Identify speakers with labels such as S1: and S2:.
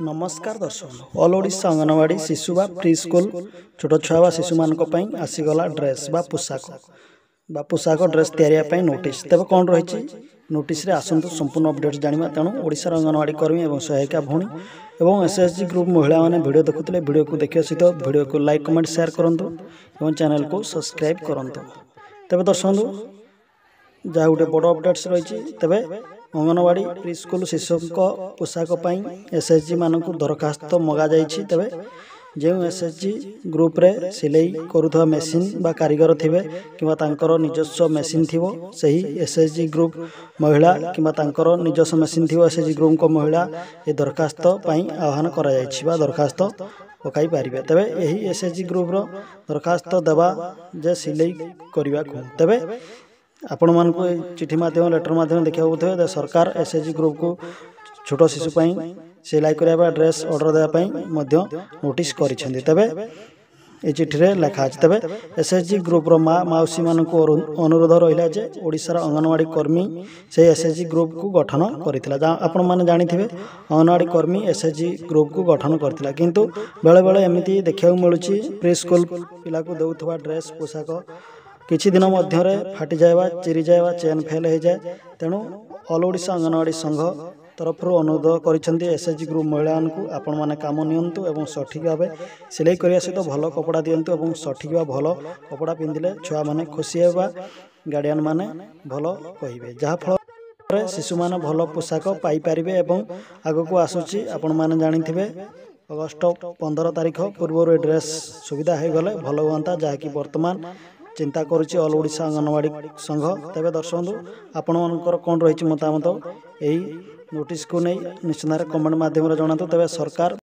S1: नमस्कार दर्शक ऑल ओडिशा अंगनवाड़ी शिशु बा प्री स्कूल छोट छुआ बा शिशु मान आसीगला ड्रेस बा पोशाक ड्रेस तैयारी नोटिस तेज कौन रही नोटिस रे आसतु संपूर्ण अपडेट जाना तेणु ओडिशा अंगनवाड़ी कर्मी और सहायिका भौणी और एसएचजी ग्रुप महिला मैंने वीडियो देखुते वीडियो को देखिए सहित वीडियो को लाइक कमेंट शेयर करूँ और चैनल को सब्सक्राइब करूँ। तेज दर्शक जहाँ गोटे बड़ अपडेट्स रही तेरे अंगनवाड़ी प्री स्कूल शिशु पोशाक एसएचजी मान दरखास्त मगा तेरे जो एसएचजी ग्रुप रे सिलाई करुवा मेसीन बा कारीगर थिबे किंवा तांकर निजस्व मेसीन थिबो सही एसएचजी ग्रुप महिला किंवा तांकर निजस्व मेसीन थिबो एसएचजी ग्रुप को महिला ये दरखास्त आह्वान करा जायछि बा दरखास्त पकाई पारिबे। तेबे यही एसएचजी ग्रुप रो दरखास्त देबा जे सिलाई करबा को तेबे आपण मान को चिठी माध्यम लेटर माध्यम देखा होते सरकार एसएचजी ग्रुप को छोट शिशु सिलाई करबा ड्रेस ऑर्डर देवाई नोटिस करिसेंती। तेबे ए चिठी रे लिखा अछि तेबे एसएचजी ग्रुप रो माँ मौसी मान को अनुरोध रहिला जे ओडिसा रो अंगनवाड़ी कर्मी से एसएचजी ग्रुप को गठन करथिला। आपण माने जानिथिबे अंगनवाड़ी कर्मी एसएचजी ग्रुप को गठन करथिला किंतु बेले बेले एमिति देखिया मिलुछि प्री स्कूल पिला को देउथबा ड्रेस पोशाक किछि दिन मध्य फाटी जाएबा चिरी जाएबा चेन फेल हो जाए तेणु ऑल ओडिशा अंगनवाड़ी संघ तरफ अनुरोध कर एसएचजी ग्रुप महिला को आपण मैंने काम नियंतु एवं सठिक भाव सिलाई करने सहित भल कपड़ा दिंतु और सठिक भाव भल कपड़ा पिंधिले छुआ मैंने खुशी होगा गार्डियन मैंने भल कहे जहाँफल शिशु मैंने भल पोशाक पाइपर एवं आग को आसूची आपण मैंने जानी अगस्ट 15 तारीख पूर्व ड्रेस सुविधा हो गले भल हुआ जहाँकि बर्तमान चिंता करुच्ची ऑल ओडिशा अंगनवाड़ी संघ। तेरे दर्शक आपण मानकर कौन रही मतामत यही नोटिस को नहीं निश्चित कमेंट माध्यम जनातु। तेरे सरकार